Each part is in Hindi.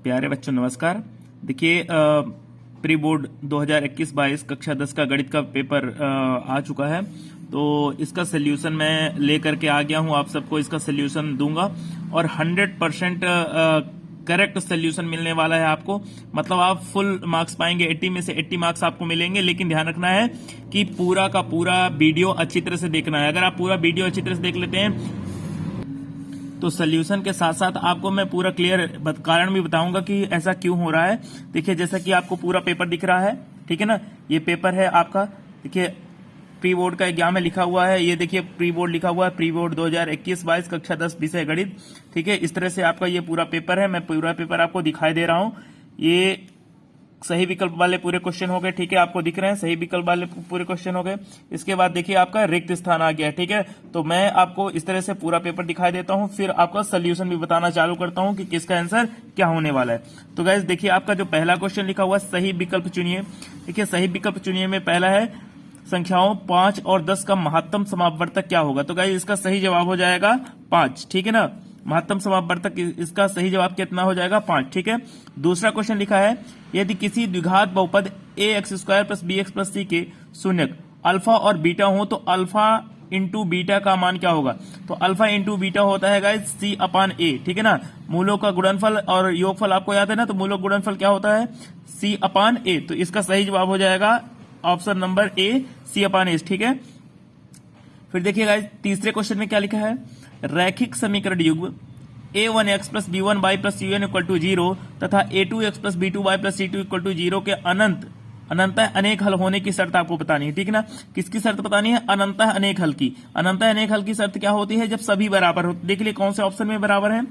प्यारे बच्चों नमस्कार। देखिए प्री बोर्ड 2021-22 कक्षा 10 का गणित का पेपर आ चुका है, तो इसका सोल्यूशन मैं लेकर के आ गया हूं। आप सबको इसका सोल्यूशन दूंगा और 100% करेक्ट सोल्यूशन मिलने वाला है आपको। मतलब आप फुल मार्क्स पाएंगे, 80 में से 80 मार्क्स आपको मिलेंगे। लेकिन ध्यान रखना है कि पूरा का पूरा वीडियो अच्छी तरह से देखना है। अगर आप पूरा वीडियो अच्छी तरह से देख लेते हैं तो सोल्यूशन के साथ साथ आपको मैं पूरा क्लियर कारण भी बताऊंगा कि ऐसा क्यों हो रहा है। देखिए जैसा कि आपको पूरा पेपर दिख रहा है, ठीक है ना, ये पेपर है आपका। देखिए प्री बोर्ड का एग्जाम में लिखा हुआ है, ये देखिए प्री बोर्ड लिखा हुआ है, प्री बोर्ड 2021-22 कक्षा 10 विषय गणित। ठीक है, इस तरह से आपका ये पूरा पेपर है। मैं पूरा पेपर आपको दिखाई दे रहा हूं। ये सही विकल्प वाले पूरे क्वेश्चन हो गए, ठीक है, आपको दिख रहे हैं सही विकल्प वाले पूरे क्वेश्चन हो गए। इसके बाद देखिए आपका रिक्त स्थान आ गया, ठीक है। तो मैं आपको इस तरह से पूरा पेपर दिखाई देता हूं, फिर आपका सोल्यूशन भी बताना चालू करता हूं कि किसका आंसर क्या होने वाला है। तो गाइस देखिए आपका जो पहला क्वेश्चन लिखा हुआ है, सही विकल्प चुनिए। देखिए सही विकल्प चुनिए में पहला है संख्याओं 5 और 10 का महत्तम समापवर्तक क्या होगा। तो गाइस इसका सही जवाब हो जाएगा 5, ठीक है ना। महत्तम समापवर्तक इसका सही जवाब कितना हो जाएगा 5, ठीक है। दूसरा क्वेश्चन लिखा है यदि किसी द्विघात बहुपद ax² + bx + c के शून्यक अल्फा और बीटा हो तो अल्फा इंटू बीटा का मान क्या होगा। तो अल्फा इंटू बीटा होता है गाइस c/a, ठीक है ना। मूलों का गुणनफल और योगफल आपको याद है ना, तो मूलों गुणनफल क्या होता है c/a। तो इसका सही जवाब हो जाएगा ऑप्शन नंबर ए c/a, ठीक है। फिर देखिए गाइस तीसरे क्वेश्चन में क्या लिखा है, रैखिक समीकरण युग्म a1x + b1y + c1 = 0 तथा a2x + b2y + c2 = 0 के अनंतः अनेक हल होने की शर्त आपको बतानी है, ठीक है ना। किसकी शर्त बतानी है, अनंतः अनेक हल की। अनंतः अनेक हल की शर्त क्या होती है, जब सभी बराबर हो। देख लिए कौन से ऑप्शन में बराबर है,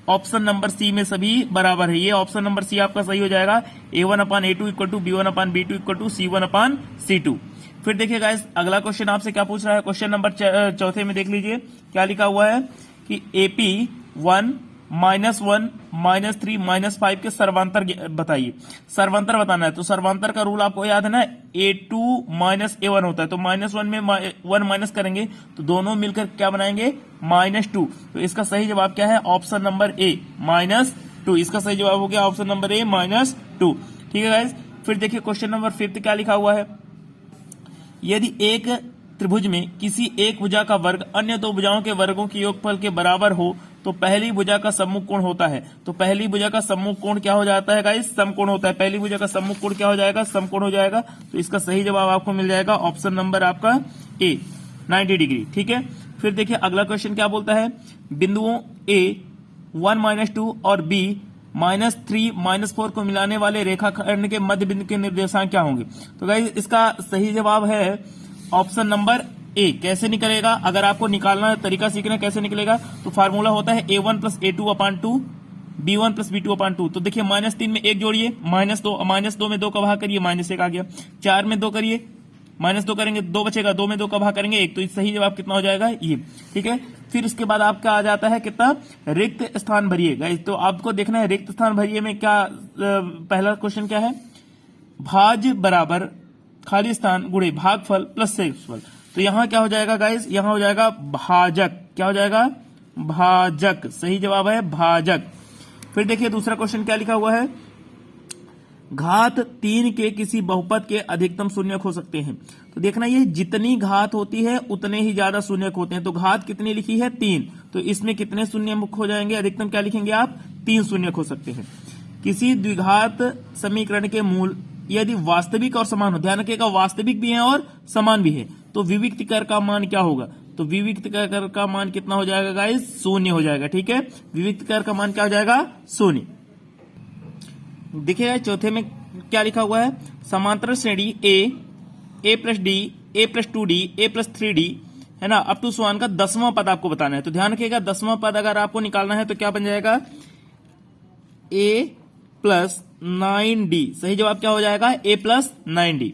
ऑप्शन नंबर सी में सभी बराबर है। ये ऑप्शन नंबर सी आपका सही हो जाएगा, a1/a2 = b1/b2 = c1/c2। फिर देखिए गाइस अगला क्वेश्चन आपसे क्या पूछ रहा है, क्वेश्चन नंबर चौथे में देख लीजिए क्या लिखा हुआ है कि AP1 -1 -3 -5 के सर्वांतर बताइए। सर्वांतर बताना है, तो सर्वांतर का रूल आपको याद है ना, A2 - A1 होता है। तो -1 में 1 माइनस करेंगे तो दोनों मिलकर क्या बनाएंगे -2। तो इसका सही जवाब क्या है, ऑप्शन नंबर ए -2। इसका सही जवाब हो गया ऑप्शन नंबर ए -2, ठीक है गाइस। फिर देखिए क्वेश्चन नंबर 5 क्या लिखा हुआ है, यदि एक त्रिभुज में किसी एक भुजा का वर्ग अन्य दो भुजाओं के वर्गों के योगफल के बराबर हो तो पहली भुजा का सम्मुख कोण होता है। तो पहली भुजा का सम्मुख कोण क्या हो जाता है गाइस, समकोण होता है। पहली भुजा का सम्मुख कोण क्या हो जाएगा, समकोण हो जाएगा। तो इसका सही जवाब आपको मिल जाएगा ऑप्शन नंबर आपका ए 90 डिग्री, ठीक है। फिर देखिए अगला क्वेश्चन क्या बोलता है, बिंदुओं ए 1 - 2 और बी -3 -4 को मिलाने वाले रेखाखंड के मध्य बिंदु के निर्देशांक क्या होंगे। तो गाइस इसका सही जवाब है ऑप्शन नंबर ए। कैसे निकलेगा, अगर आपको निकालना तरीका सीखना कैसे निकलेगा, तो फार्मूला होता है a1 + a2/2 b1 + b2/2। तो देखिए -3 में 1 जोड़िए, -2 में 2 का भाग करिए, -1 आ गया। 4 में 2 करिए, -2 करेंगे 2 बचेगा, 2 में 2 का भाग करेंगे 1। तो सही जवाब कितना हो जाएगा ये, ठीक है। फिर उसके बाद आपका आ जाता है कितना, रिक्त स्थान भरिए। गाइस तो आपको देखना है रिक्त स्थान भरिए में क्या, पहला क्वेश्चन क्या है, भाज बराबर खाली स्थान गुणे भागफल प्लस शेषफल। तो यहां क्या हो जाएगा गाइस, यहां हो जाएगा भाजक। क्या हो जाएगा, भाजक। सही जवाब है भाजक। फिर देखिए दूसरा क्वेश्चन क्या लिखा हुआ है, घात 3 के किसी बहुपद के अधिकतम शून्यक हो सकते हैं। तो देखना ये जितनी घात होती है उतने ही ज्यादा शून्यक होते हैं। तो घात कितनी लिखी है 3, तो इसमें कितने शून्यक हो जाएंगे, अधिकतम क्या लिखेंगे आप, 3 शून्यक हो सकते हैं। किसी द्विघात समीकरण के मूल यदि वास्तविक और समान हो, ध्यान रखिएगा वास्तविक भी है और समान भी है, तो विविक्त कर का मान क्या होगा। तो विविक्त कर का मान कितना हो जाएगा गाइस, 0 हो जाएगा, ठीक है। विविक्त कर का मान क्या हो जाएगा, 0। देखिए चौथे में क्या लिखा हुआ है, समांतर श्रेणी a + d a + 2d a + 3d है ना, अप टू स्वान का 10वां पद आपको बताना है। तो ध्यान रखिएगा 10वां पद अगर आपको निकालना है तो क्या बन जाएगा, a + 9d। सही जवाब क्या हो जाएगा, a + 9d।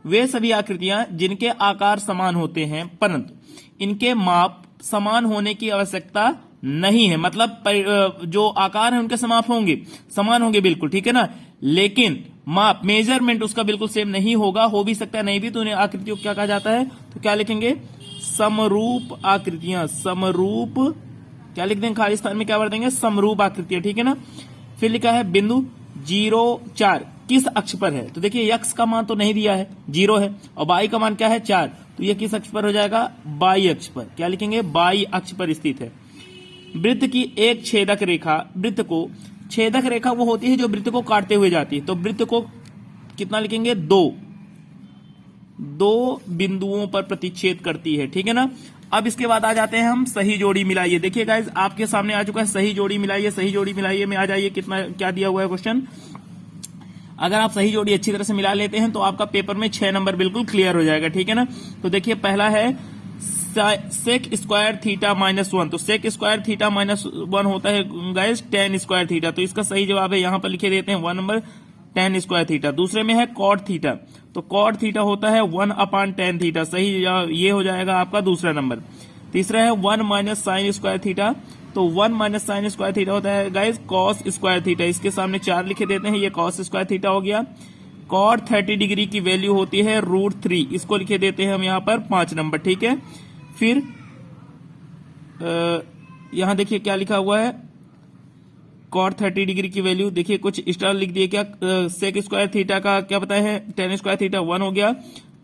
वे सभी आकृतियां जिनके आकार समान होते हैं परंतु इनके माप समान होने की आवश्यकता नहीं है। मतलब जो आकार है उनके समान होंगे बिल्कुल, ठीक है ना, लेकिन माप मेजरमेंट उसका बिल्कुल सेम नहीं होगा, हो भी सकता है नहीं भी। तो उन्हें आकृतियों को क्या कहा जाता है, तो क्या लिखेंगे, समरूप आकृतियां। समरूप क्या लिख देंगे, खाली स्थान में क्या भर देंगे, समरूप आकृतियां, ठीक है ना। फिर लिखा है बिंदु 0,4 किस अक्ष पर है? तो देखिए x का मान तो नहीं दिया है, 0 है, और y का मान क्या है 4, तो ये किस अक्ष पर हो जाएगा? बाई अक्ष पर। क्या लिखेंगे? बाई अक्ष पर स्थित है। वृत्त की एक छेदक रेखा, वृत्त को छेदक रेखा वो होती है जो वृत्त को काटते हुए जाती है, तो वृत्त को कितना लिखेंगे? 2 बिंदुओं पर प्रतिच्छेद करती है, ठीक है ना। अब इसके बाद आ जाते हैं हम सही जोड़ी मिलाइए। देखिए गाइस आपके सामने आ चुका है सही जोड़ी मिलाइए, सही जोड़ी मिलाइए में आ जाइए। कितना क्या दिया हुआ है क्वेश्चन? अगर आप सही जोड़ी अच्छी तरह से मिला लेते हैं तो आपका पेपर में 6 नंबर बिल्कुल क्लियर हो जाएगा, ठीक है ना। तो देखिए पहला है सेक स्क्वायर थीटा -1, तो सेक स्क्वायर थीटा -1 होता है गाइस टेन स्क्वायर थीटा, तो इसका सही जवाब है, यहां पर लिखे देते हैं 1 नंबर टेन स्क्वायर थीटा। दूसरे में है कॉट थीटा, तो कॉट थीटा होता है 1/10 थीटा, सही ये हो जाएगा आपका दूसरा नंबर। तीसरा है 1 माइनस साइन स्क्वायर थीटा, तो 1 माइनस साइन स्क्वायर थीटा होता है गाइस कॉस स्क्वायर थीटा, इसके सामने 4 लिखे देते हैं, ये कॉस स्क्वायर थीटा हो गया। कॉट 30 डिग्री की वैल्यू होती है √3, इसको लिखे देते हैं हम यहाँ पर 5 नंबर, ठीक है। फिर यहां देखिए क्या लिखा हुआ है, कॉट 30 डिग्री की वैल्यू देखिए कुछ स्टार लिख दिए, क्या सेक स्क्वायर थीटा का क्या पता है? टेन स्क्वायर थीटा 1 हो गया,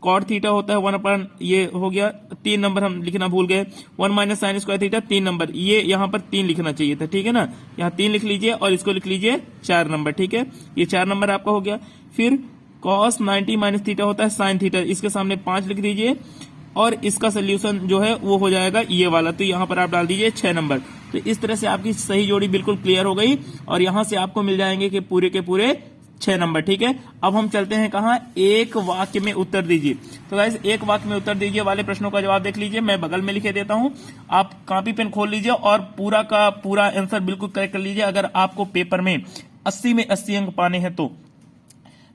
कॉट थीटा होता है 1 ये हो गया 3 नंबर, हम लिखना भूल गए। 1 minus sine square theta 3 number, ये यहाँ पर 3 लिखना चाहिए था, ठीक है ना। यहाँ 3 लिख लीजिए और इसको लिख लीजिए 4 नंबर, ठीक है, ये 4 नंबर आपका हो गया। फिर कॉस 90 माइनस थीटा होता है साइन थीटा, इसके सामने 5 लिख दीजिए और इसका सोल्यूशन जो है वो हो जाएगा ये वाला, तो यहाँ पर आप डाल दीजिए 6 नंबर। तो इस तरह से आपकी सही जोड़ी बिल्कुल क्लियर हो गई और यहां से आपको मिल जाएंगे कि पूरे के पूरे 6 नंबर, ठीक है। अब हम चलते हैं कहां? एक वाक्य में उत्तर दीजिए। तो गाइस एक वाक्य में उत्तर दीजिए वाले प्रश्नों का जवाब देख लीजिए, मैं बगल में लिखे देता हूं, आप कॉपी पेन खोल लीजिए और पूरा का पूरा आंसर बिल्कुल करेक्ट कर लीजिए अगर आपको पेपर में 80 में 80 अंक पाने हैं तो।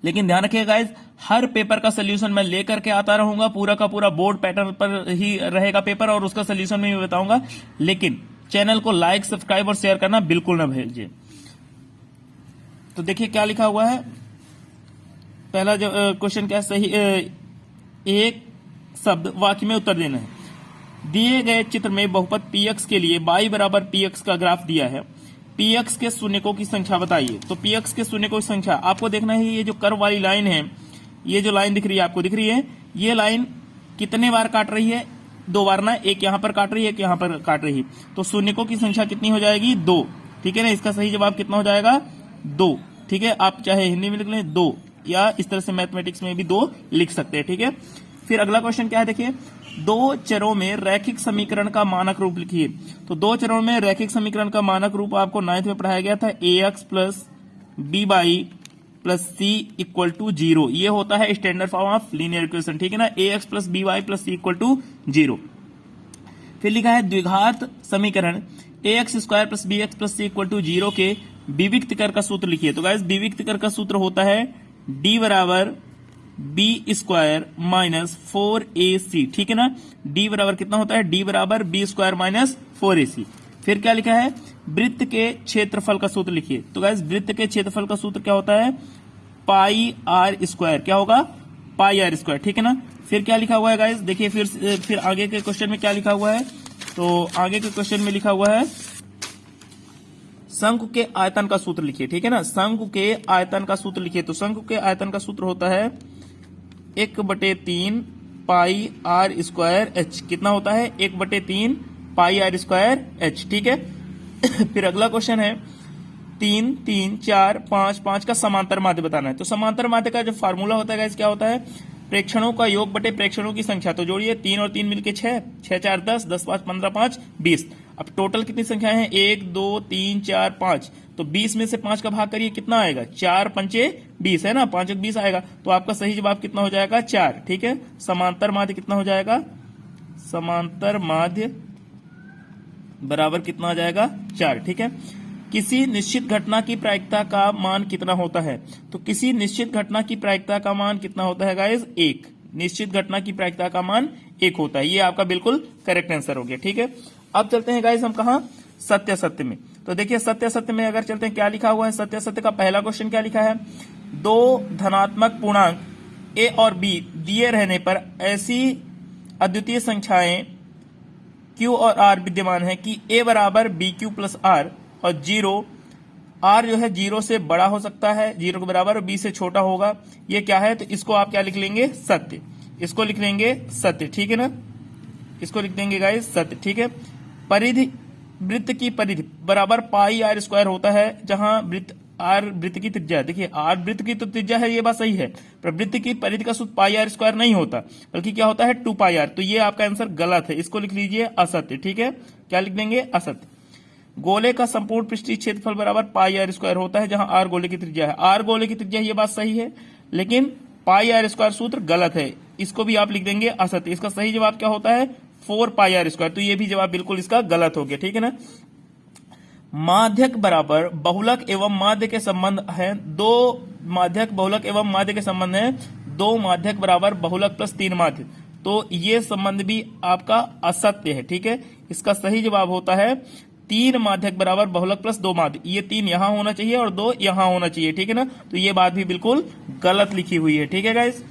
लेकिन ध्यान रखिएगा गाइस हर पेपर का सोल्यूशन मैं लेकर के आता रहूंगा, पूरा का पूरा बोर्ड पैटर्न पर ही रहेगा पेपर और उसका सोल्यूशन मैं बताऊंगा, लेकिन चैनल को लाइक सब्सक्राइब और शेयर करना बिल्कुल ना भूलिए। तो देखिए क्या लिखा हुआ है, पहला जो क्वेश्चन क्या सही एक शब्द वाक्य में उत्तर देना है। दिए गए चित्र में बहुपद px के लिए y बराबर px का ग्राफ दिया है, px के शून्यकों की संख्या बताइए। तो px के शून्यकों की संख्या आपको देखना है, ये जो कर्व वाली लाइन है, ये जो लाइन दिख रही है आपको दिख रही है, ये लाइन कितने बार काट रही है? 2 बार ना, एक यहां पर काट रही है, एक यहां पर काट रही है, तो शून्यकों की संख्या कितनी हो जाएगी? 2, ठीक है ना। इसका सही जवाब कितना हो जाएगा? 2, ठीक है। आप चाहे हिंदी में लिख लें 2 या इस तरह से मैथमेटिक्स में भी 2 लिख सकते हैं, ठीक है। फिर अगला क्वेश्चन क्या है देखिए, 2 चरों में रैखिक समीकरण का मानक रूप लिखिए। तो 2 चरों में रैखिक समीकरण का मानक रूप आपको 9th में पढ़ाया गया था, ax plus by plus c equal to 0, ये होता है standard form of linear equation, ठीक है ना। ax plus by plus c equal to 0। फिर लिखा है द्विघात समीकरण ax square plus bx plus c equal to 0 के विविक्त कर का सूत्र लिखिए। तो गाइस विविक्त कर का सूत्र होता है d बराबर b स्क्वायर माइनस 4ac, ठीक है ना। d बराबर कितना होता है? d बराबर b स्क्वायर माइनस 4ac। फिर क्या लिखा है? वृत्त के क्षेत्रफल का सूत्र लिखिए। तो गाइस वृत्त के क्षेत्रफल का सूत्र क्या होता है? पाई आर स्क्वायर, क्या होगा? पाई आर स्क्वायर, ठीक है ना। फिर क्या लिखा हुआ है गाइस देखिए, फिर आगे के क्वेश्चन में क्या लिखा हुआ है? तो आगे के क्वेश्चन में लिखा हुआ है शंकु के आयतन का सूत्र लिखिए, ठीक है ना। शंकु के आयतन का सूत्र लिखिए। तो शंकु के आयतन का सूत्र होता है 1/3 पाई आर स्क्वायर एच, कितना होता है? 1/3 पाई आर स्क्वायर एच, ठीक है। फिर अगला क्वेश्चन है 3 3 4 5 5 का समांतर माध्य बताना है। तो समांतर माध्य का जो फार्मूला होता है क्या होता है? प्रेक्षणों का योग बटे प्रेक्षणों की संख्या। तो जोड़िए 3 और 3 मिलके 6, 6 4 10, 10 5 15 5 20। अब टोटल कितनी संख्या है? 1 2 3 4 5, तो 20 में से 5 का भाग करिए, कितना आएगा? 4 पंचे 20 है ना, 5 20 आएगा। तो आपका सही जवाब कितना हो जाएगा? 4, ठीक है। समांतर माध्य कितना हो जाएगा? समांतर माध्य बराबर कितना हो जाएगा? 4, ठीक है। किसी निश्चित घटना की प्रायिकता का मान कितना होता है? तो किसी निश्चित घटना की प्रायिकता का मान कितना होता है गाइस? 1। निश्चित घटना की प्रायिकता का मान 1 होता है, ये आपका बिल्कुल करेक्ट आंसर हो गया, ठीक है। अब चलते हैं गाइस हम कहा? सत्य सत्य में। तो देखिए सत्य सत्य में अगर चलते हैं, क्या लिखा हुआ है सत्य सत्य का? पहला क्वेश्चन क्या लिखा है? 2 धनात्मक पूर्णांक a और b दिए रहने पर ऐसी अद्वितीय संख्याएं q और r विद्यमान है कि a बराबर bq प्लस r और 0 आर जो है 0 से बड़ा हो सकता है, 0 के बराबर, और बी से छोटा होगा। ये क्या है, तो इसको आप क्या लिख लेंगे, सत्य। इसको लिख लेंगे सत्य, ठीक है ना, इसको लिख देंगे गाइस सत्य, ठीक है। परिधि, वृत्त की परिधि बराबर पाई आर स्क्वायर होता है, जहां वृत्त आर वृत्त की त्रिज्या, देखिए आर वृत्त की तो त्रिज्या है, ये बात सही है, पर वृत्त की परिधि का सूत्र पाई आर स्क्वायर नहीं होता, बल्कि क्या होता है 2 पाई आर। तो ये आपका आंसर गलत है, इसको लिख लीजिए असत्य, ठीक है। क्या लिख देंगे, असत्य। गोले का संपूर्ण पृष्ठीय क्षेत्रफल बराबर पाई आर स्क्वायर होता है, जहां आर गोले की त्रिज्या है। आर गोले की त्रिज्या, ये बात सही है, लेकिन पाई आर स्क्वायर सूत्र गलत है, इसको भी आप लिख देंगे असत्य। इसका सही जवाब क्या होता है, 4 पाई आर स्क्वायर। तो ये भी जवाब बिल्कुल इसका गलत हो गया, ठीक है ना। माध्यक बराबर बहुलक एवं माध्य के संबंध है, 2 माध्यक बहुलक एवं माध्य के संबंध है, 2 माध्यक बराबर बहुलक प्लस 3 माध्य। तो ये संबंध भी आपका असत्य है, ठीक है। इसका सही जवाब होता है 3 माध्यक बराबर बहुलक प्लस 2 माध्य। ये 3 यहां होना चाहिए और 2 यहां होना चाहिए, ठीक है ना। तो ये बात भी बिल्कुल गलत लिखी हुई है, ठीक है गाइस।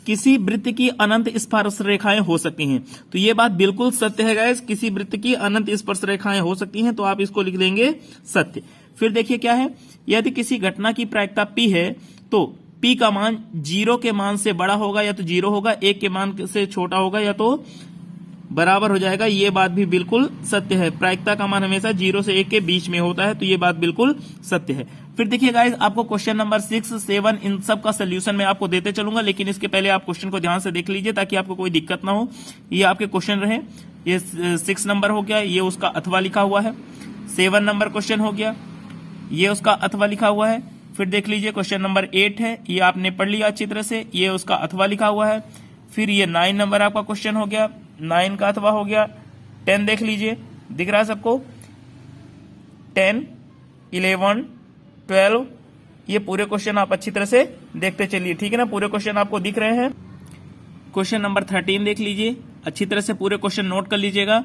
किसी वृत्त की अनंत स्पर्श रेखाएं हो सकती हैं, तो ये बात बिल्कुल सत्य है गाइस, किसी वृत्त की अनंत स्पर्श रेखाएं हो सकती हैं, तो आप इसको लिख देंगे सत्य। फिर देखिए क्या है, यदि किसी घटना की प्रायिकता P है, तो P का मान 0 के मान से बड़ा होगा या तो 0 होगा, 1 के मान से छोटा होगा या तो बराबर हो जाएगा। ये बात भी बिल्कुल सत्य है, प्रायिकता का मान हमेशा 0 से 1 के बीच में होता है, तो ये बात बिल्कुल सत्य है। फिर देखिए गाइस, आपको क्वेश्चन नंबर 6, 7 इन सब का सोल्यूशन मैं आपको देते चलूंगा, लेकिन इसके पहले आप क्वेश्चन को ध्यान से देख लीजिए ताकि आपको कोई दिक्कत ना हो। ये आपके क्वेश्चन रहे, ये 6 नंबर हो गया, ये उसका अथवा लिखा हुआ है। 7 नंबर क्वेश्चन हो गया, ये उसका अथवा लिखा हुआ है। फिर देख लीजिए क्वेश्चन नंबर 8 है, ये आपने पढ़ लिया अच्छी तरह से, ये उसका अथवा लिखा हुआ है। फिर ये 9 नंबर आपका क्वेश्चन हो गया, 9 का अथवा हो गया। 10 देख लीजिए, दिख रहा है सबको, 10, 11, 12, ये पूरे क्वेश्चन आप अच्छी तरह से देखते चलिए, ठीक है ना। पूरे क्वेश्चन आपको दिख रहे हैं। क्वेश्चन नंबर 13 देख लीजिए, अच्छी तरह से पूरे क्वेश्चन नोट कर लीजिएगा।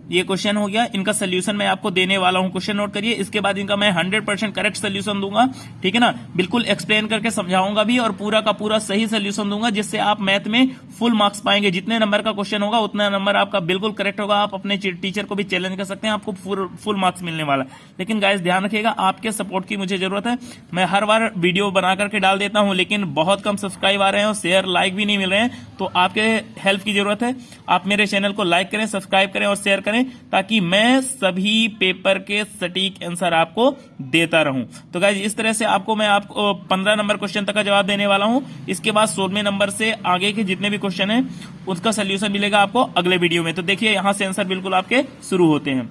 ये क्वेश्चन हो गया, इनका सोल्यूशन मैं आपको देने वाला हूं, क्वेश्चन नोट करिए। इसके बाद इनका मैं 100% करेक्ट सोल्यूशन दूंगा, ठीक है ना, बिल्कुल एक्सप्लेन करके समझाऊंगा भी और पूरा का पूरा सही सोल्यूशन दूंगा, जिससे आप मैथ में फुल मार्क्स पाएंगे। जितने नंबर का क्वेश्चन होगा उतना नंबर आपका बिल्कुल करेक्ट होगा। आप अपने टीचर को भी चैलेंज कर सकते हैं, आपको फुल मार्क्स मिलने वाला। लेकिन गाइस ध्यान रखिएगा, आपके सपोर्ट की मुझे जरूरत है। मैं हर बार वीडियो बना करके डाल देता हूं, लेकिन बहुत कम सब्सक्राइब आ रहे हैं और शेयर लाइक भी नहीं मिल रहे हैं, तो आपके हेल्प की जरूरत है। आप मेरे चैनल को लाइक करें, सब्सक्राइब करें और शेयर करें, ताकि मैं सभी पेपर के सटीक आंसर आपको देता रहूं। तो गाइस इस तरह से मैं आपको 15 नंबर क्वेश्चन तक का जवाब देने वाला हूं। इसके बाद 16वें नंबर से आगे के जितने भी क्वेश्चन हैं उसका सोल्यूशन मिलेगा आपको अगले वीडियो में। तो देखिए यहां से आंसर बिल्कुल आपके शुरू होते हैं।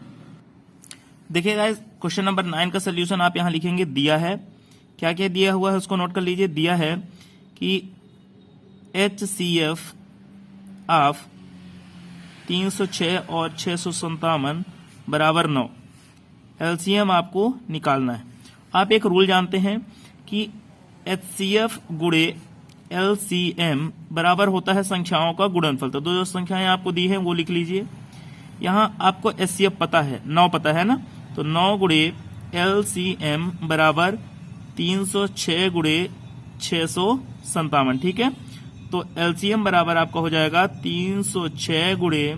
देखिए गाइस, क्वेश्चन नंबर 9 का सोल्यूशन आप यहां लिखेंगे, दिया है, क्या क्या दिया हुआ है उसको नोट कर लीजिए। दिया है कि HCF ऑफ 306 और 657 बराबर 9, एलसीएम आपको निकालना है। आप एक रूल जानते हैं कि HCF गुणे LCM बराबर होता है संख्याओं का गुणनफल। तो जो संख्याएं आपको दी हैं वो लिख लीजिए। यहां आपको HCF पता है, 9 पता है ना, तो 9 गुणे LCM बराबर 306 गुणे 657, ठीक है। तो एलसीएम बराबर आपका हो जाएगा 306 गुणे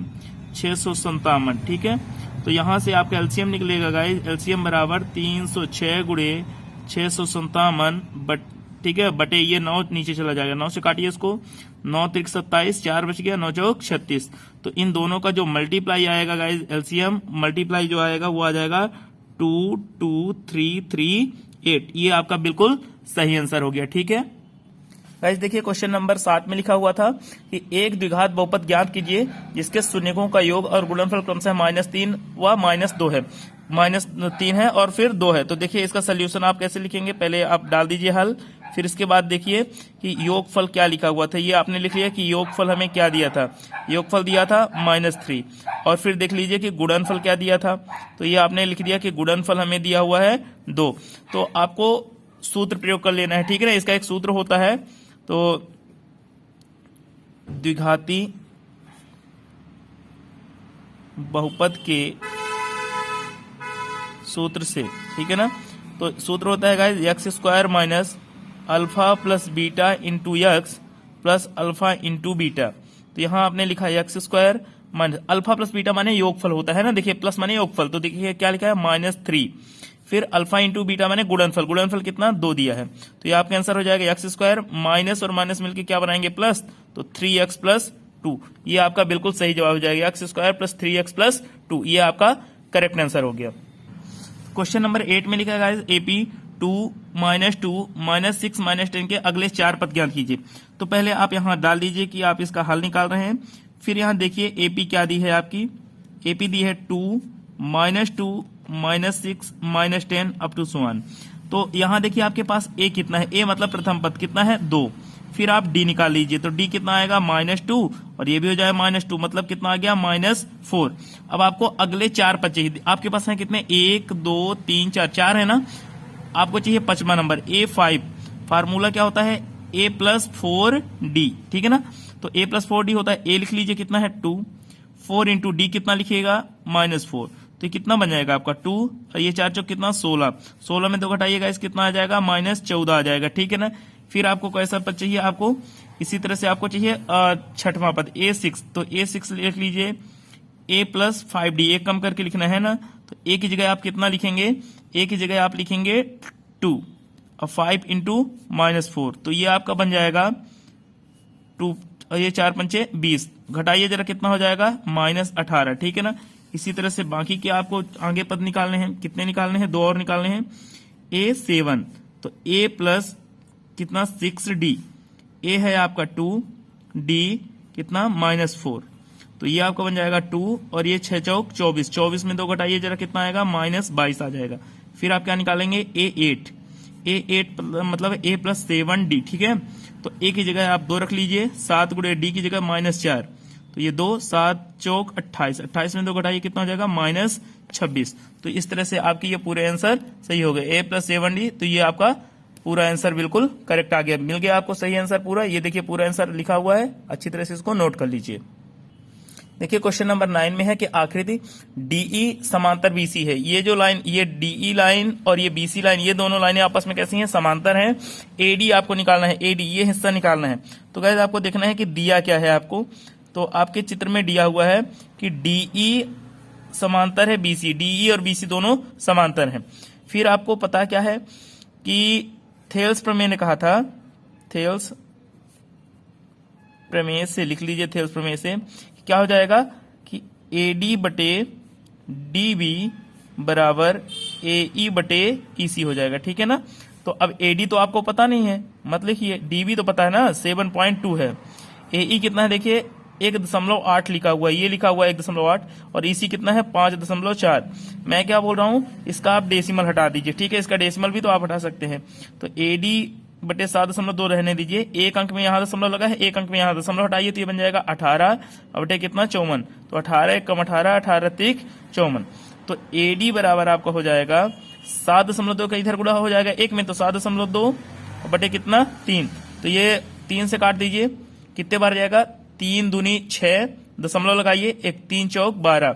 657, ठीक है। तो यहां से आपका एलसीएम निकलेगा गाइस, एलसीएम बराबर 306 गुणे 657 ठीक है, बटे ये 9 नीचे चला जाएगा, 9 से काटिए इसको, 9 त्रिक 27, 4 बच गया, 9 चौक 36। तो इन दोनों का जो मल्टीप्लाई आएगा गाइस, एलसीएम मल्टीप्लाई जो आएगा वो आ जाएगा 22338। ये आपका बिल्कुल सही आंसर हो गया, ठीक है। गाइस देखिए क्वेश्चन नंबर 7 में लिखा हुआ था कि एक द्विघात बहुपद ज्ञात कीजिए जिसके शून्यकों का योग और गुणनफल क्रमशः -3 व -2 है, -3 है और फिर 2 है। तो देखिए इसका सोल्यूशन आप कैसे लिखेंगे, पहले आप डाल दीजिए हल, फिर इसके बाद देखिए कि योगफल क्या लिखा हुआ था। ये आपने लिख लिया कि योगफल हमें क्या दिया था, योगफल दिया था -3, और फिर देख लीजिए कि गुणनफल क्या दिया था, तो ये आपने लिख दिया कि गुणनफल हमें दिया हुआ है 2। तो आपको सूत्र प्रयोग कर लेना है, ठीक है ना। इसका एक सूत्र होता है, तो द्विघाती बहुपद के सूत्र से, ठीक है ना। तो सूत्र होता है guys x² minus alpha plus beta into x plus alpha into beta. तो यहां आपने लिखा है x² minus alpha plus beta माने योगफल होता है ना, देखिए प्लस माने योगफल, तो देखिए क्या लिखा है -3, फिर अल्फा इंटू बीटा मैंने गुणनफल, गुणनफल कितना 2 दिया है, तो ये आपका आंसर हो जाएगा एक्स स्क्वायर माइनस और माइनस मिलकर क्या बनाएंगे प्लस, तो 3x प्लस 2, ये आपका बिल्कुल सही जवाब हो जाएगा, x square plus 3x plus 2, ये आपका करेक्ट आंसर हो गया। क्वेश्चन नंबर 8 में लिखा है गाइस एपी 2 माइनस 6 माइनस 10 के अगले 4 पद ज्ञात कीजिए। तो पहले आप यहां डाल दीजिए कि आप इसका हल निकाल रहे हैं, फिर यहां देखिए एपी क्या दी है आपकी, एपी दी है 2 minus 6 minus 10 up to so on. तो यहां देखिए आपके पास ए कितना है, ए मतलब प्रथम पद कितना है 2, फिर आप डी निकाल लीजिए, तो डी कितना आएगा -2 और ये भी हो जाएगा -2, मतलब कितना आ गया -4। अब आपको अगले 4 पद चाहिए, आपके पास है कितने 1 2 3 4, 4 है ना, आपको चाहिए 5वां नंबर A5। फार्मूला क्या होता है A प्लस 4D, ठीक है ना, तो A प्लस 4D होता है, A लिख लीजिए कितना है 2, 4 इंटू डी कितना लिखिएगा -4, तो ये कितना बन जाएगा आपका 2 और ये 4 चौक कितना 16, 16 में 2 घटाइएगा इस कितना आ जाएगा -14 आ जाएगा, ठीक है ना। फिर आपको कैसा पद चाहिए, आपको इसी तरह से आपको चाहिए 6वां पद A6, तो A6 लिख लीजिए A प्लस 5D, एक कम करके लिखना है ना, तो A की जगह आप कितना लिखेंगे, A की जगह आप लिखेंगे 2 और 5 इंटू -4, तो ये आपका बन जाएगा 2 और ये 4 पंचे 20, घटाइए जरा कितना हो जाएगा -18, ठीक है ना। इसी तरह से बाकी के आपको आगे पद निकालने हैं, कितने निकालने हैं 2 और निकालने हैं, A7 तो A प्लस कितना 6D, A है आपका 2, D कितना -4, तो ये आपका बन जाएगा 2 और ये 6 चौक 24, 24 में 2 घटाइए जरा कितना आएगा -22 आ जाएगा। फिर आप क्या निकालेंगे A8, A8 मतलब A प्लस 7D, ठीक है, तो A की जगह आप 2 रख लीजिए, 7 गुणे D की जगह -4, तो ये 2 7 चौक 28, 28 में 2 घटाइए कितना हो जाएगा -26। तो इस तरह से आपकी ये पूरे आंसर सही हो गए, A प्लस 7D, तो ये आपका पूरा आंसर बिल्कुल करेक्ट आ गया, मिल गया आपको सही आंसर पूरा। ये देखिए पूरा आंसर लिखा हुआ है, अच्छी तरह से इसको नोट कर लीजिए। देखिए क्वेश्चन नंबर 9 में है कि आकृति DE समांतर BC है, ये जो लाइन, ये DE लाइन और ये BC लाइन, ये दोनों लाइनें आपस में कैसी हैं, समांतर हैं। AD आपको निकालना है, AD ये हिस्सा निकालना है। तो गाइस आपको देखना है कि दिया क्या है आपको, तो आपके चित्र में दिया हुआ है कि DE समांतर है BC, DE और BC दोनों समांतर हैं। फिर आपको पता क्या है कि थेल्स प्रमेय ने कहा था, थेल्स प्रमेय से लिख लीजिए, थेल्स प्रमेय से क्या हो जाएगा कि AD बटे DB बराबर AE बटे EC हो जाएगा, ठीक है ना। तो अब AD तो आपको पता नहीं है, मत लिखिए, DB तो पता है ना 7.2 है, AE कितना है देखिए 1.8 लिखा हुआ है, ये लिखा हुआ है 1.8 और EC कितना है 5.4। मैं क्या बोल रहा हूं, इसका आप डेसिमल हटा दीजिए, ठीक है, इसका डेसिमल भी तो आप हटा सकते हैं। तो AD बटे 7.2 रहने दीजिए, एक अंक में यहाँ दशमलव लगा है, एक अंक में यहाँ दशमलव हटाइए, तो ये बन जाएगा 18 बटे कितना 54, तो 18 कम 18, 18 3 54। तो AD बराबर आपका हो जाएगा 7.2 का इधर गुणा हो जाएगा एक में, तो 7.2 बटे कितना 3, तो ये 3 से काट दीजिए, कितने बार जाएगा 3 दूनी 6, दशमलव लगाइए, 1 3 चौक 12,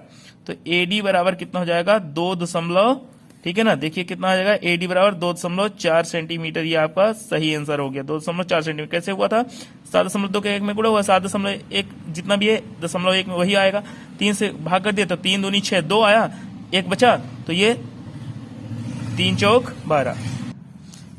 तो AD बराबर कितना हो जाएगा 2, ठीक है ना। देखिए कितना आ जाएगा AD बराबर 2.4 सेंटीमीटर, ये आपका सही आंसर हो गया। 2.4 सेंटीमीटर कैसे हुआ था, 7.2 के 1 में गुणा हुआ, 7.1 जितना भी है 0.1 में वही आएगा, 3 से भाग कर दिया तो 3 दूनी 6, 2 आया, 1 बचा, तो ये 3 चौक 12।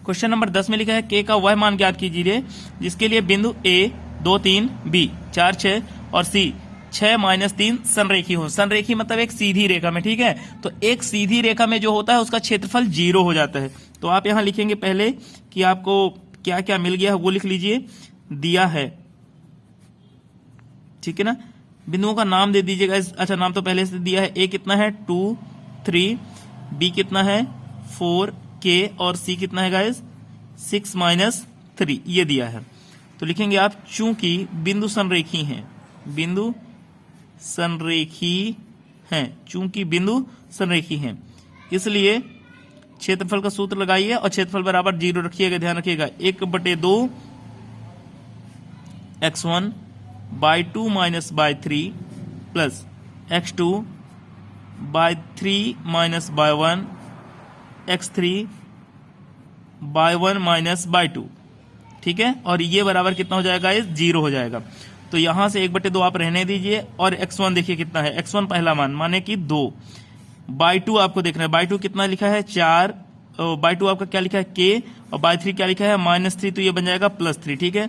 क्वेश्चन नंबर 10 में लिखा है K का वह मान ज्ञात कीजिए जिसके लिए बिंदु A 2 3 B 4 6 और C 6 - 3 संरेखी हो। संरेखी मतलब एक सीधी रेखा में, ठीक है, तो एक सीधी रेखा में जो होता है उसका क्षेत्रफल 0 हो जाता है। तो आप यहां लिखेंगे पहले कि आपको क्या क्या मिल गया है वो लिख लीजिए, दिया है, ठीक है ना। बिंदुओं का नाम दे दीजिएगा, अच्छा नाम तो पहले से दिया है, A कितना है 2 3, B कितना है 4, K और C कितना है गाइस 6 - 3, ये दिया है। तो लिखेंगे आप चूंकि बिंदु संरेखी हैं, बिंदु संरेखी हैं, चूंकि बिंदु संरेखी हैं, इसलिए क्षेत्रफल का सूत्र लगाइए और क्षेत्रफल बराबर 0 रखिएगा, ध्यान रखिएगा, 1/2 x1 by 2 - by 3 plus x2 by 3 - by 1 x3 by 1 - by 2, ठीक है, और ये बराबर कितना हो जाएगा, 0 हो जाएगा। तो यहां से 1/2 आप रहने दीजिए और x1 देखिए कितना है, x1 पहला मान माने कि 2 बाई टू आपको देखना है, बाई टू कितना लिखा है 4, बाई टू आपका क्या लिखा है k, और बाई थ्री क्या लिखा है -3, तो ये बन जाएगा +3, ठीक है।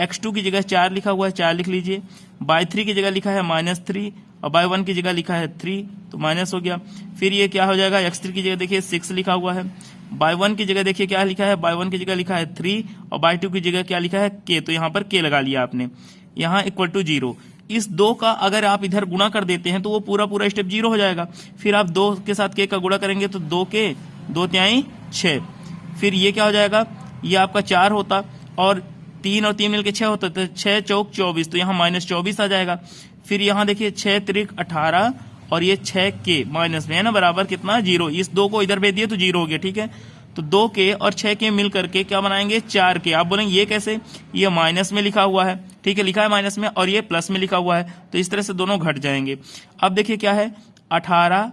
x2 की जगह 4 लिखा हुआ है, 4 लिख लीजिए। बाई थ्री की जगह लिखा है -3 और बाई वन की जगह लिखा है 3, तो माइनस हो गया। फिर ये क्या हो जाएगा, x3 की जगह देखिए 6 लिखा हुआ है, बाई वन की जगह देखिए क्या लिखा है, बाई वन की जगह लिखा है 3 और बाई टू की जगह क्या लिखा है k, तो यहाँ पर k लगा लिया आपने, यहाँ इक्वल टू 0। इस 2 का अगर आप इधर गुणा कर देते हैं तो वो पूरा पूरा स्टेप 0 हो जाएगा। फिर आप 2 के साथ k का गुणा करेंगे तो 2 के 2 तिहाई 6, फिर ये क्या हो जाएगा, ये आपका 4 होता और 3 और 3 मिलके 6 होता, तो 6 चौक 24, तो यहाँ -24 आ जाएगा। फिर यहाँ देखिए 6 त्रिक 18 और ये 6 के माइनस में है ना, बराबर कितना 0। इस 2 को इधर भेज दिए तो 0 हो गया, ठीक है। तो 2 के और 6 के मिल करके क्या बनाएंगे 4 के। आप बोलेंगे ये कैसे, ये माइनस में लिखा हुआ है, ठीक है, लिखा है माइनस में और ये प्लस में लिखा हुआ है, तो इस तरह से दोनों घट जाएंगे। अब देखिए क्या है 18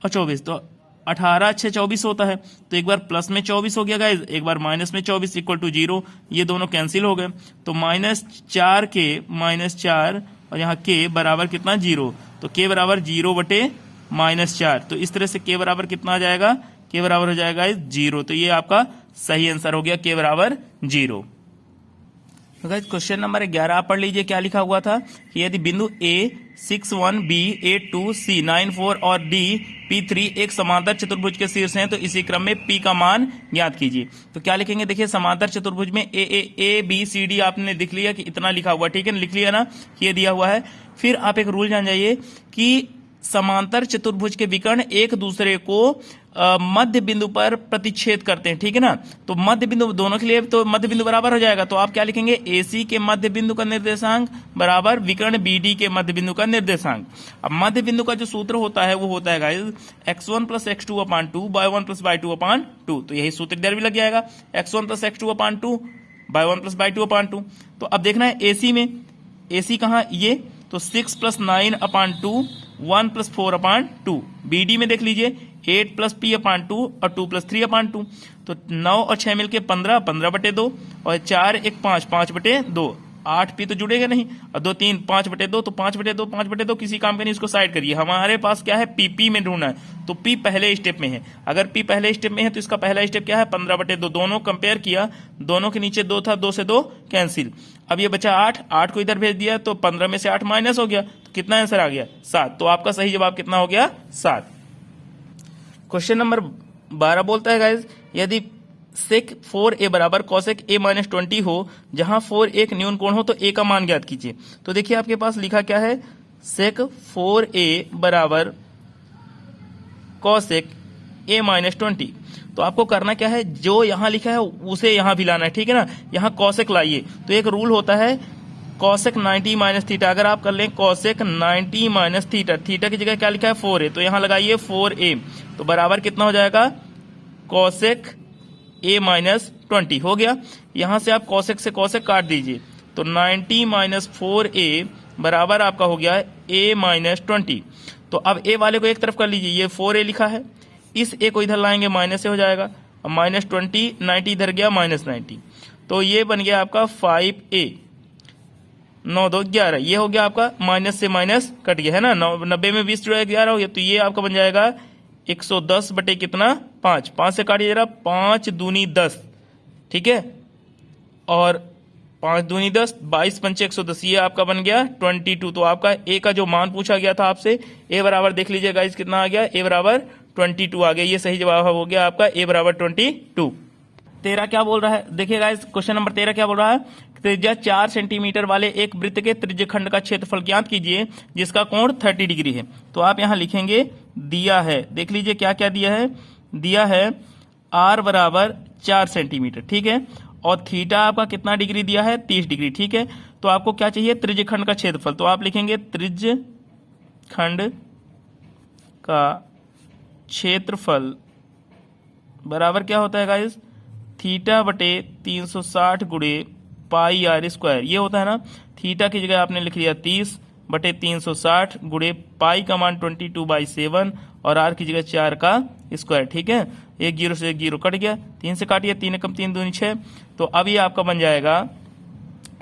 और 24, तो 18 6 24 होता है, तो एक बार प्लस में 24 हो गया गाइज, एक बार माइनस में 24 इक्वल टू 0, ये दोनों कैंसिल हो गए। तो -4 के -4 और यहाँ k बराबर कितना 0, तो k बराबर 0 बटे -4, तो इस तरह से k बराबर कितना आ जाएगा, k बराबर हो जाएगा 0। तो ये आपका सही आंसर हो गया, k बराबर 0। तो गाइस क्वेश्चन नंबर 11 आप पढ़ लीजिए, क्या लिखा हुआ था कि यदि बिंदु A 6 1 B 8 2 C 9 4 और D P 3 एक समांतर चतुर्भुज के शीर्ष हैं, तो इसी क्रम में P का मान ज्ञात कीजिए। तो क्या लिखेंगे, देखिए समांतर चतुर्भुज में A B C D आपने दिख लिया कि इतना लिखा हुआ, ठीक है, लिख लिया ना, ये दिया हुआ है। फिर आप एक रूल जान जाइए कि समांतर चतुर्भुज के विकर्ण एक दूसरे को मध्य बिंदु पर प्रतिच्छेद करते हैं, ठीक है ना। तो मध्य बिंदु दोनों के लिए तो मध्य बिंदु बराबर हो जाएगा, तो आप क्या लिखेंगे AC के मध्य बिंदु का निर्देशांक बराबर विकर्ण BD के मध्य बिंदु का निर्देशांक। अब मध्य बिंदु का जो सूत्र होता है वो होता है guys x1 + x2/2 y1 + y2/2, तो यही सूत्र इधर भी लग जाएगा x1 + x2/2 y1 + y2/2। तो अब देखना है AC में, AC कहाँ ये, तो 6 + 9/2 1 + 4/2। BD में देख लीजिए 8 + P/2 और 2 + 3/2, तो 9 और 6 मिलके 15 15/2 और 4 1 5 5/2, 8 P तो जुड़ेगा नहीं और 2 3 5/2, तो 5/2 5/2 किसी काम का नहीं, इसको साइड करिए। हमारे पास क्या है PP में ढूंढना है, तो P पहले स्टेप में है। अगर P पहले स्टेप में है तो इसका पहला स्टेप क्या है 15/2, दोनों कंपेयर किया, दोनों के नीचे 2 था, 2 से 2 कैंसिल। अब ये बचा 8, 8 को इधर भेज दिया तो 15 में से 8 माइनस हो गया, तो कितना आंसर आ गया 7। तो आपका सही जवाब कितना हो गया 7। क्वेश्चन नंबर 12 बोलता है गाइज यदि सेक 4a बराबर कॉसेक a - 20 हो, जहां 4 एक न्यून कोण हो, तो a का मान ज्ञात कीजिए। तो देखिए आपके पास लिखा क्या है, सेक 4a बराबर कॉसेक a - 20। तो आपको करना क्या है, जो यहां लिखा है उसे यहां भी लाना है, ठीक है ना। यहां कॉसेक लाइए, तो एक रूल होता है कॉसेक 90 - थीटा। अगर आप कर लें कॉसेक 90 - थीटा, थीटा की जगह क्या लिखा है 4a, तो यहां लगाइए 4a, तो बराबर कितना हो जाएगा कॉसेक a - 20 हो गया। यहां से आप कॉसेक से कॉसेक काट दीजिए, तो 90 - 4a बराबर आपका हो गया a - 20। तो अब a वाले को एक तरफ कर लीजिए, ये 4a लिखा है, इस a को इधर लाएंगे माइनस से हो जाएगा, अब -20 90 इधर गया -90, तो ये बन गया आपका 5a 9 2 11, ये हो गया आपका माइनस से माइनस कट गया है ना, 90 में 20 जुड़ा 11 हो गया, तो ये आपका बन जाएगा 110 बटे कितना 5, 5 से काटिए जरा, 5 दूनी 10, ठीक है, और 5 दूनी 10, 22 पंचे 110, ये आपका बन गया 22। तो आपका ए का जो मान पूछा गया था आपसे, ए बराबर देख लीजिए गाइस कितना आ गया, ए बराबर 22 आ गया, ये सही जवाब हो गया आपका ए बराबर 22। 13 क्या बोल रहा है, देखिए गाइस क्वेश्चन नंबर 13 क्या बोल रहा है, त्रिज्या 4 सेंटीमीटर वाले एक वृत्त के त्रिज्यखंड का क्षेत्रफल ज्ञात कीजिए जिसका कोण 30 डिग्री है। तो आप यहां लिखेंगे दिया है, देख लीजिए क्या क्या दिया है, दिया है r बराबर 4 सेंटीमीटर, ठीक है, और थीटा आपका कितना डिग्री दिया है 30 डिग्री, ठीक है। तो आपको क्या चाहिए त्रिज्यखंड का क्षेत्रफल, तो आप लिखेंगे त्रिज्यखंड का क्षेत्रफल बराबर क्या होता है गाइस, थीटा बटे 360 गुणे पाई r स्क्वायर, ये होता है ना। थीटा की जगह आपने लिख लिया 30 बटे 360 गुणे पाई का मान 22/7 और r की जगह 4 का स्क्वायर, ठीक है। एक जीरो से एक जीरो कट गया, 3 से काटिए, 3 कम 3 दूनी 6, तो अब ये आपका बन जाएगा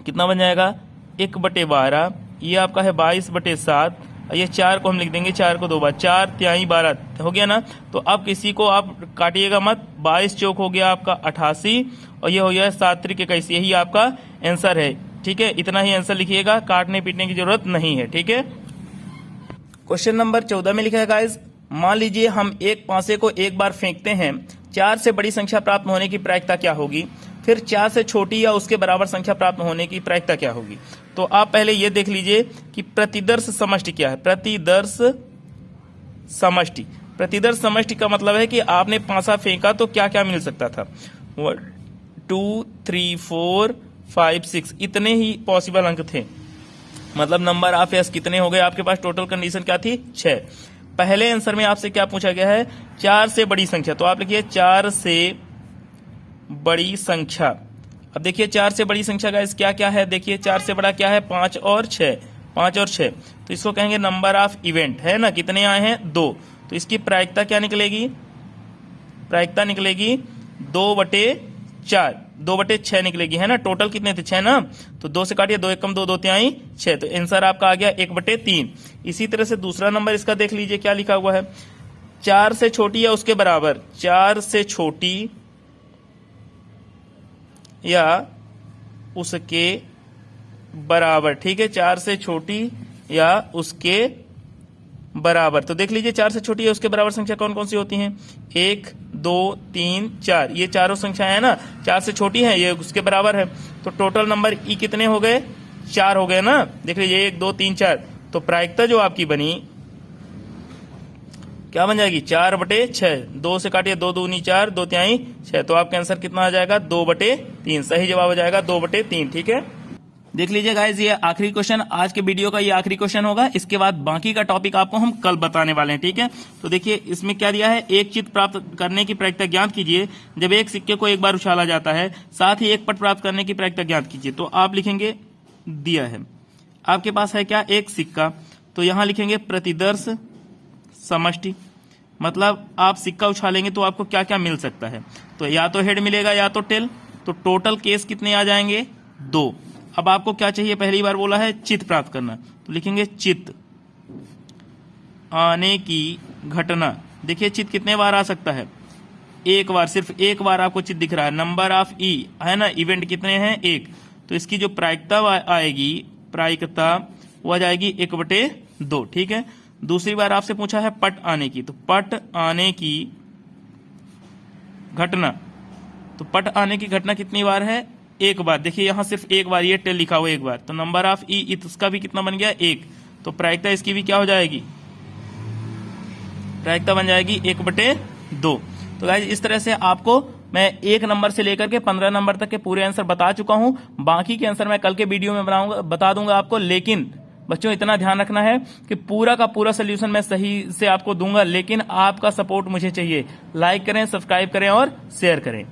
कितना बन जाएगा 1/12, ये आपका है 22/7, और ये 4 को हम लिख देंगे 4 को 2 बार, 4 तिहाई 12 हो गया ना। तो अब किसी को आप काटिएगा मत, 22 चौक हो गया आपका 88 और ये हो गया 7 त्रिक 21, यही आपका आंसर है। ठीक है, इतना ही आंसर लिखिएगा, काटने पीटने की जरूरत नहीं है। ठीक है, क्वेश्चन नंबर 14 में लिखा है गाइस, मान लीजिए हम एक पासे को एक बार फेंकते हैं, 4 से बड़ी संख्या प्राप्त होने की प्रायिकता क्या होगी? फिर 4 से छोटी या उसके बराबर संख्या प्राप्त होने की प्रायिकता क्या होगी? तो आप पहले ये देख लीजिए कि प्रतिदर्श समष्टि क्या है। प्रतिदर्श समष्टि, प्रतिदर्श समष्टि का मतलब है कि आपने पासा फेंका तो क्या क्या मिल सकता था। 1 2 3 4 5 6 इतने ही पॉसिबल अंक थे, मतलब नंबर ऑफ एस कितने हो गए आपके पास? टोटल कंडीशन क्या थी? 6। पहले आंसर में आपसे क्या पूछा गया है? 4 से बड़ी संख्या, तो आप लिखिए 4 से बड़ी संख्या। अब देखिए 4 से बड़ी संख्या गाइस क्या क्या है, देखिए 4 से बड़ा क्या है? 5 और 6, 5 और 6, तो इसको कहेंगे नंबर ऑफ इवेंट, है ना। कितने आए हैं? 2। तो इसकी प्रायिकता क्या निकलेगी? प्रायिकता निकलेगी 2/4, 2/6 निकलेगी, है ना। टोटल कितने थे? 6 ना, तो 2 से काटिए, 2 एकम 2, 2 तिहाई 6, तो आंसर आपका आ गया 1/3। इसी तरह से दूसरा नंबर इसका देख लीजिए क्या लिखा हुआ है, 4 से छोटी या उसके बराबर, 4 से छोटी या उसके बराबर। ठीक है, 4 से छोटी या उसके बराबर, तो देख लीजिए 4 से छोटी या उसके बराबर संख्या कौन कौन सी होती हैं? 1 2 3 4, ये चारों संख्याएं है ना, 4 से छोटी है, ये उसके बराबर है, तो टोटल नंबर ई कितने हो गए? 4 हो गए ना। देख लीजिए 1 2 3 4, तो प्रायिकता जो आपकी बनी क्या बन जाएगी? 4/6, 2 से काटिए, 2 दूनी 4, 2 तिहाई 6, तो आपका आंसर कितना आ जाएगा? 2/3। सही जवाब हो जाएगा 2/3। ठीक है, देख लीजिए गाइज, ये आखिरी क्वेश्चन, आज के वीडियो का ये आखिरी क्वेश्चन होगा। इसके बाद बाकी का टॉपिक आपको हम कल बताने वाले हैं। ठीक है, तो देखिए इसमें क्या दिया है, एक चित्त प्राप्त करने की प्रायिकता ज्ञात कीजिए जब एक सिक्के को एक बार उछाला जाता है, साथ ही एक पट प्राप्त करने की प्रायिकता ज्ञात कीजिए। तो आप लिखेंगे, दिया है आपके पास है क्या? एक सिक्का, तो यहां लिखेंगे प्रतिदर्श समष्टि, मतलब आप सिक्का उछालेंगे तो आपको क्या क्या मिल सकता है, तो या तो हेड मिलेगा या तो टेल, तो टोटल केस कितने आ जाएंगे? 2। अब आपको क्या चाहिए? पहली बार बोला है चित्त प्राप्त करना, तो लिखेंगे चित्त आने की घटना। देखिए चित्त कितने बार आ सकता है? एक बार, सिर्फ एक बार आपको चित्त दिख रहा है। नंबर ऑफ ई है ना, इवेंट कितने हैं? 1, तो इसकी जो प्रायिकता आएगी, प्रायिकता वो आ जाएगी 1/2। ठीक है, दूसरी बार आपसे पूछा है पट आने की, तो पट आने की घटना, तो पट आने की घटना कितनी बार है? 1 बार। देखिए यहां सिर्फ 1 बार, ये टेल लिखा हुआ 1 बार, तो नंबर ऑफ ई इसका भी कितना बन गया? 1, तो प्रायिकता इसकी भी क्या हो जाएगी? प्रायिकता बन जाएगी 1/2। तो गाइस इस तरह से आपको मैं 1 नंबर से लेकर के 15 नंबर तक के पूरे आंसर बता चुका हूं। बाकी के आंसर मैं कल के वीडियो में बता दूंगा आपको, लेकिन बच्चों इतना ध्यान रखना है कि पूरा का पूरा सोल्यूशन मैं सही से आपको दूंगा, लेकिन आपका सपोर्ट मुझे चाहिए। लाइक करें, सब्सक्राइब करें और शेयर करें।